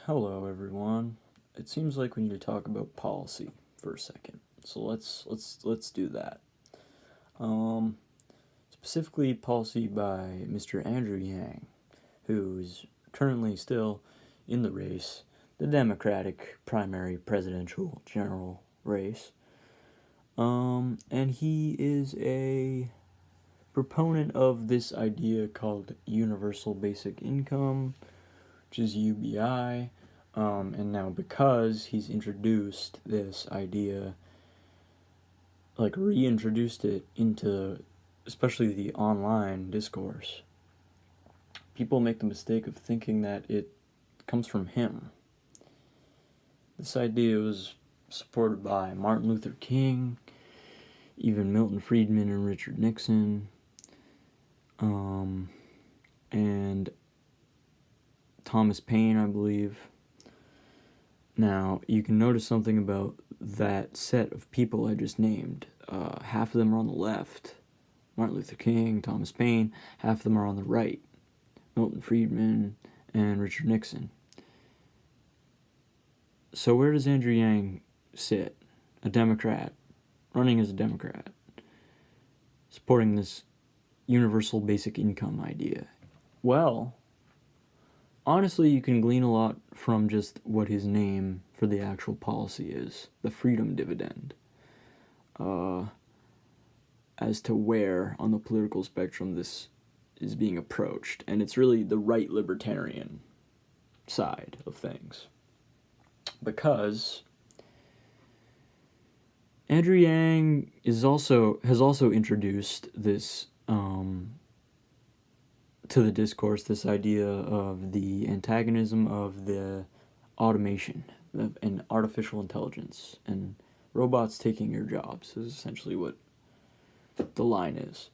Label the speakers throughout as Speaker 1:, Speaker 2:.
Speaker 1: Hello, everyone. It seems like we need to talk about policy for a second. So let's do that. Um, Specifically, policy by Mr. Andrew Yang, who's currently still in the race, the Democratic primary presidential general race. And he is a proponent of this idea called universal basic income, which is UBI. And now, because he's introduced this idea, like reintroduced it into especially the online discourse, people make the mistake of thinking that it comes from him. This idea was supported by Martin Luther King, even Milton Friedman and Richard Nixon, and Thomas Paine, I believe. Now, you can notice something about that set of people I just named. Half of them are on the left, Martin Luther King, Thomas Paine. Half of them are on the right, Milton Friedman and Richard Nixon. So where does Andrew Yang sit? A Democrat, running as a Democrat, supporting this universal basic income idea. Well, honestly, you can glean a lot from just what his name for the actual policy is, the Freedom Dividend, as to where on the political spectrum this is being approached. And it's really the right libertarian side of things. Because Andrew Yang has also introduced this to the discourse, this idea of the antagonism of the automation and artificial intelligence and robots taking your jobs is essentially what the line is.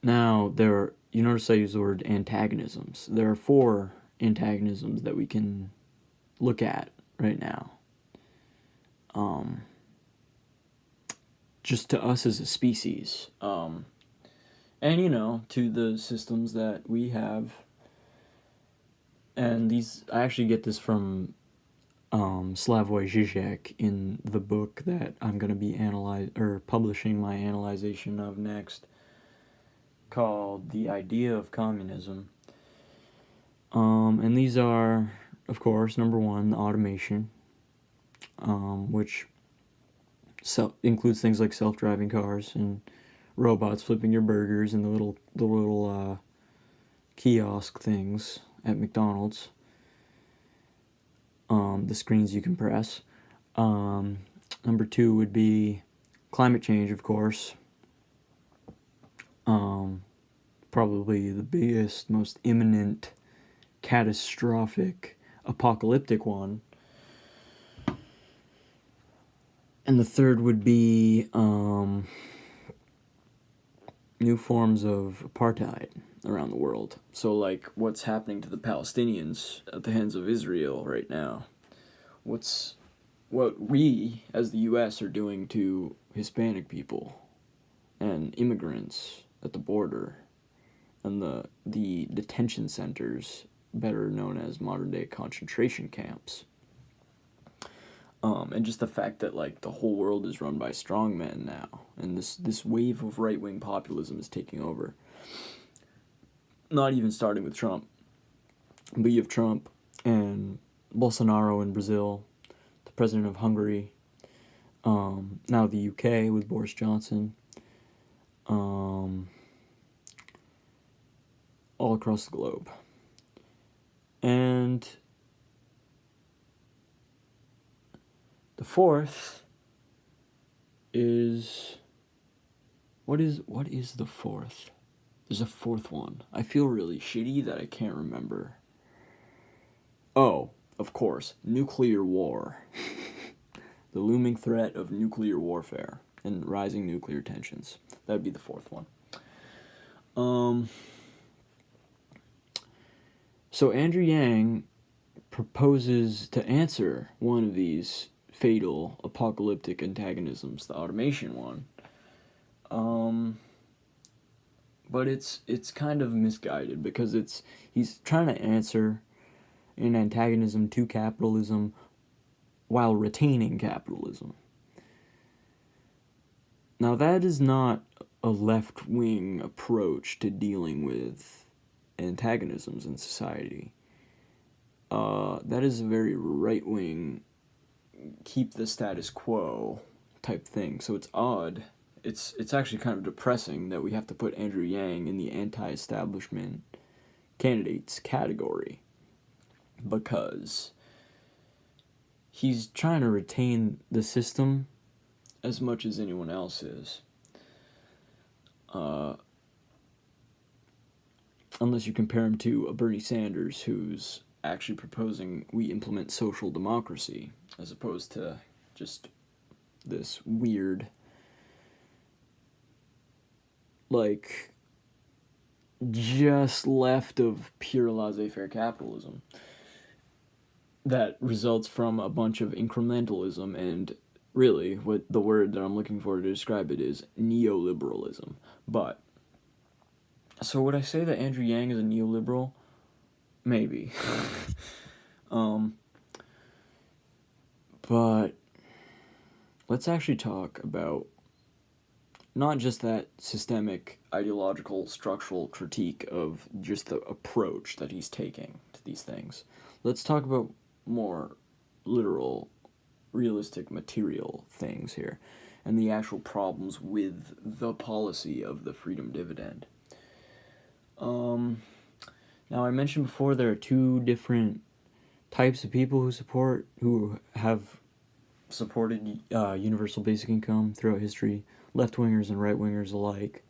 Speaker 1: Now, you notice I use the word antagonisms. There are 4 antagonisms that we can look at right now. Just to us as a species. And, to the systems that we have. And I actually get this from Slavoj Žižek in the book that I'm going to be publishing my analyzation of next, called The Idea of Communism. And these are, of course, number 1, the automation, which includes things like self-driving cars and robots flipping your burgers and the little kiosk things at McDonald's. The screens you can press. Number 2 would be climate change, of course. Probably the biggest, most imminent, catastrophic, apocalyptic one. And the 3rd would be new forms of apartheid around the world. So, like, what's happening to the Palestinians at the hands of Israel right now? What we, as the U.S., are doing to Hispanic people and immigrants at the border and the detention centers, better known as modern-day concentration camps. And just the fact that, like, the whole world is run by strongmen now, and this wave of right-wing populism is taking over. Not even starting with Trump, but you have Trump and Bolsonaro in Brazil, the president of Hungary, now the UK with Boris Johnson, all across the globe. And the 4th is... What is the 4th? There's a 4th one. I feel really shitty that I can't remember. Oh, of course, nuclear war. The looming threat of nuclear warfare and rising nuclear tensions. That would be the 4th one. So Andrew Yang proposes to answer one of these fatal apocalyptic antagonisms, the automation one, but it's kind of misguided because he's trying to answer an antagonism to capitalism while retaining capitalism. Now, that is not a left-wing approach to dealing with antagonisms in society. That is a very right-wing, keep the status quo type thing. So it's odd. It's actually kind of depressing that we have to put Andrew Yang in the anti-establishment candidates category, because he's trying to retain the system as much as anyone else is. Unless you compare him to a Bernie Sanders, who's actually proposing we implement social democracy, as opposed to just this weird, like, just left of pure laissez-faire capitalism that results from a bunch of incrementalism, and really what the word that I'm looking for to describe it is neoliberalism. But so would I say that Andrew Yang is a neoliberal? Maybe. But let's actually talk about not just that systemic, ideological, structural critique of just the approach that he's taking to these things. Let's talk about more literal, realistic, material things here, and the actual problems with the policy of the Freedom Dividend. Now, I mentioned before there are two different types of people who have supported universal basic income throughout history, left-wingers and right-wingers alike.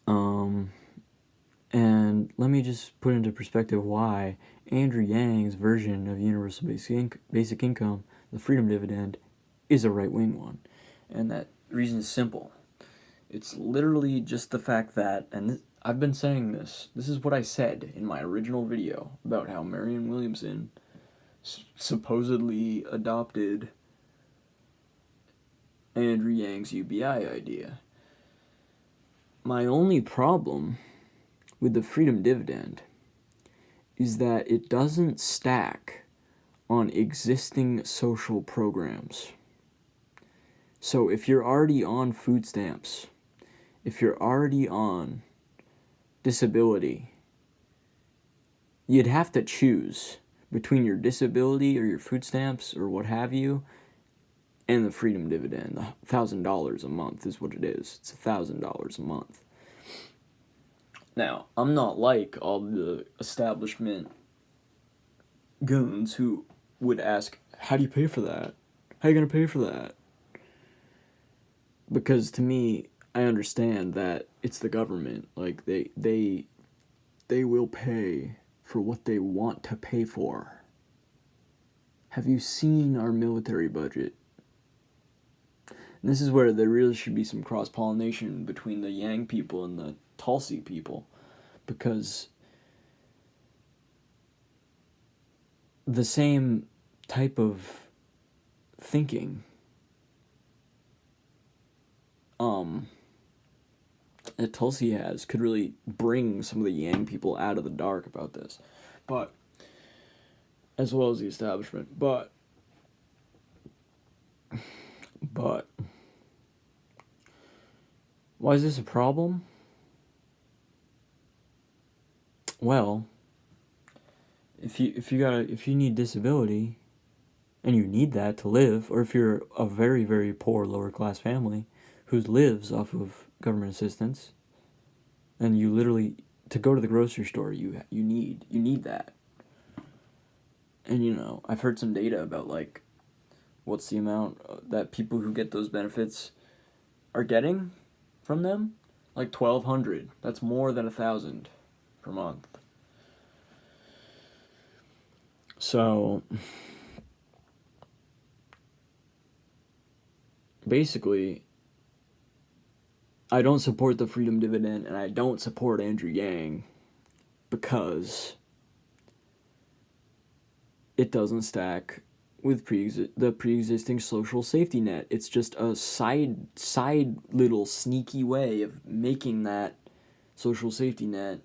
Speaker 1: And let me just put into perspective why Andrew Yang's version of universal basic income, the Freedom Dividend, is a right-wing one. And that reason is simple. It's literally just the fact that, and I've been saying this is what I said in my original video about how Marianne Williamson supposedly adopted Andrew Yang's UBI idea. My only problem with the Freedom Dividend is that it doesn't stack on existing social programs. So if you're already on food stamps, if you're already on disability, you'd have to choose between your disability or your food stamps or what have you and the Freedom Dividend. $1,000 a month is what it is. It's $1,000 a month. Now, I'm not like all the establishment goons who would ask, how do you pay for that? How are you going to pay for that? Because to me, I understand that it's the government. Like, they will pay for what they want to pay for. Have you seen our military budget? And this is where there really should be some cross-pollination between the Yang people and the Tulsi people, because the same type of thinking that Tulsi has could really bring some of the Yang people out of the dark about this, but as well as the establishment. But why is this a problem? Well, if you need disability, and you need that to live, or if you're a very, very poor lower class family who lives off of government assistance, and you literally, to go to the grocery store, you need that. And you know, I've heard some data about like what's the amount that people who get those benefits are getting from them, like $1,200. That's more than $1,000 per month. So basically, I don't support the Freedom Dividend, and I don't support Andrew Yang because it doesn't stack with the pre-existing social safety net. It's just a side little sneaky way of making that social safety net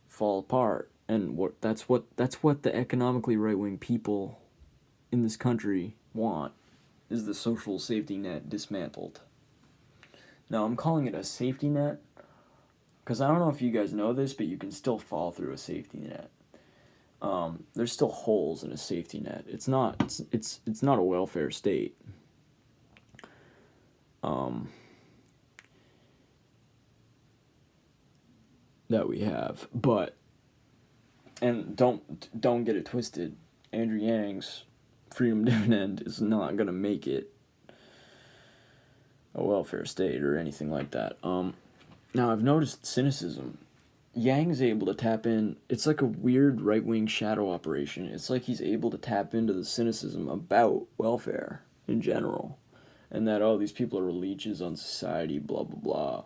Speaker 1: fall apart. And that's what the economically right-wing people in this country want, is the social safety net dismantled. Now, I'm calling it a safety net because I don't know if you guys know this, but you can still fall through a safety net. There's still holes in a safety net. It's not a welfare state. That we have, but, and don't get it twisted, Andrew Yang's Freedom Dividend is not gonna make it a welfare state or anything like that. Now I've noticed cynicism. Yang's able to tap in. It's like a weird right-wing shadow operation. It's like he's able to tap into the cynicism about welfare in general, and that, oh, these people are leeches on society, blah blah blah.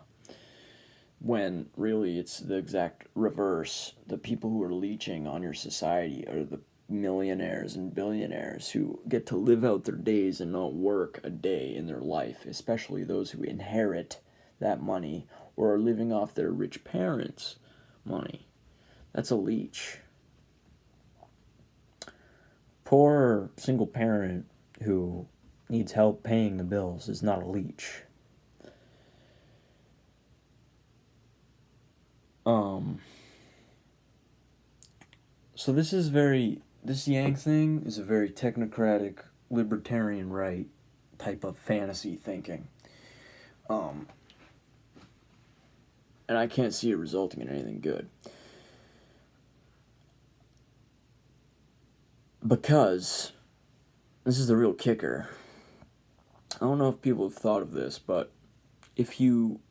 Speaker 1: When really it's the exact reverse. The people who are leeching on your society are the millionaires and billionaires who get to live out their days and not work a day in their life, especially those who inherit that money or are living off their rich parents' money. That's a leech. Poor single parent who needs help paying the bills is not a leech. So this Yang thing is a very technocratic, libertarian right type of fantasy thinking. And I can't see it resulting in anything good. Because, this is the real kicker. I don't know if people have thought of this, but if you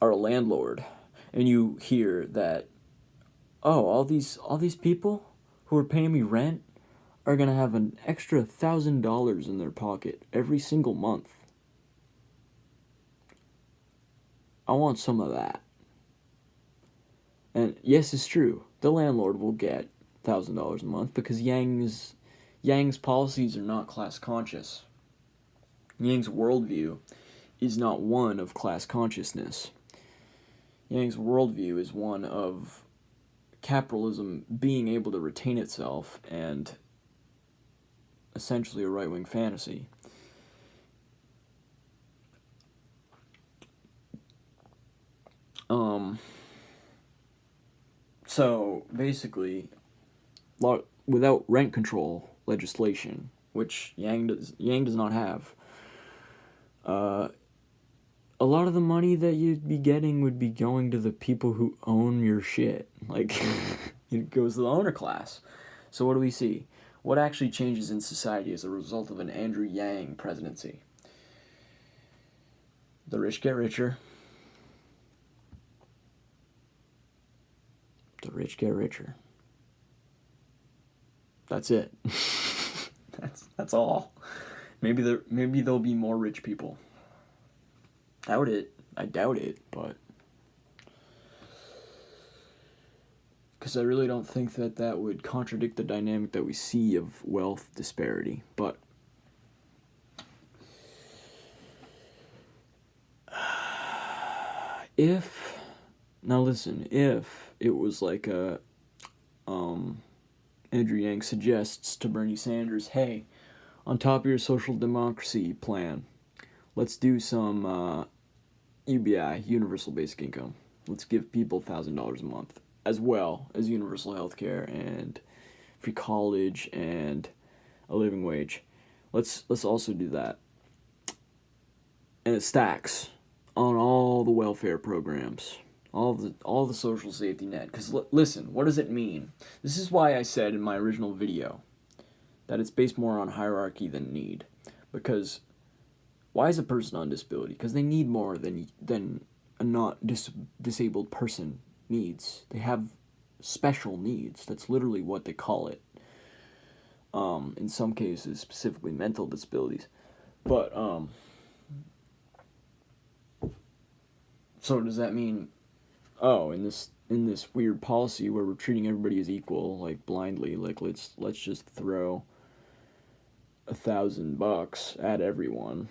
Speaker 1: are a landlord and you hear that, oh, all these people who are paying me rent are gonna have an extra $1,000 in their pocket every single month. I want some of that. And yes, it's true. The landlord will get $1,000 a month because Yang's policies are not class conscious. Yang's worldview is not one of class consciousness. Yang's worldview is one of capitalism being able to retain itself and essentially a right-wing fantasy. So basically, without rent control legislation, which Yang does not have, a lot of the money that you'd be getting would be going to the people who own your shit. Like, it goes to the owner class. So what do we see? What actually changes in society as a result of an Andrew Yang presidency? The rich get richer. The rich get richer. That's it. That's all. Maybe there'll be more rich people. Doubt it. I doubt it, but because I really don't think that would contradict the dynamic that we see of wealth disparity. But if it was like Andrew Yang suggests to Bernie Sanders, hey, on top of your social democracy plan, let's do some UBI, universal basic income. Let's give people $1,000 a month, as well as universal health care and free college and a living wage. Let's also do that. And it stacks on all the welfare programs, all the social safety net. Because listen, what does it mean? This is why I said in my original video that it's based more on hierarchy than need. Because why is a person on disability? Because they need more than a not disabled person needs. They have special needs. That's literally what they call it. In some cases, specifically mental disabilities. But so does that mean, oh, in this weird policy where we're treating everybody as equal, like blindly, like let's just throw $1,000 at everyone,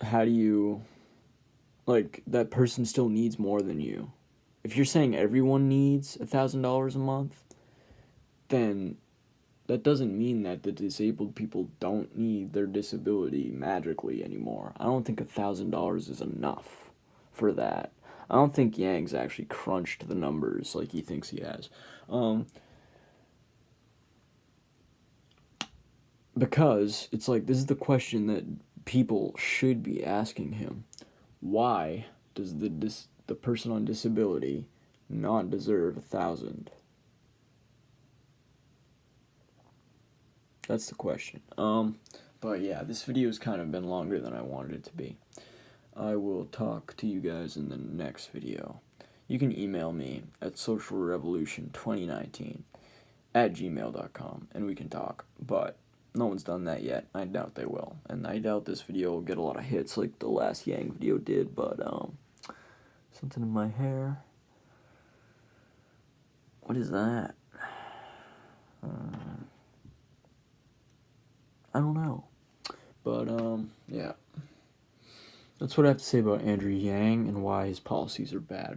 Speaker 1: how do you, like, that person still needs more than you. If you're saying everyone needs $1,000 a month, then that doesn't mean that the disabled people don't need their disability magically anymore. I don't think $1,000 is enough for that. I don't think Yang's actually crunched the numbers like he thinks he has. Because it's like, this is the question that people should be asking him. Why does the person on disability not deserve 1,000? That's the question. But yeah, this video has kind of been longer than I wanted it to be. I will talk to you guys in the next video. You can email me at socialrevolution2019@gmail.com and we can talk, but no one's done that yet. I doubt they will, and I doubt this video will get a lot of hits like the last Yang video did, but something in my hair. What is that? I don't know. But yeah. That's what I have to say about Andrew Yang and why his policies are bad.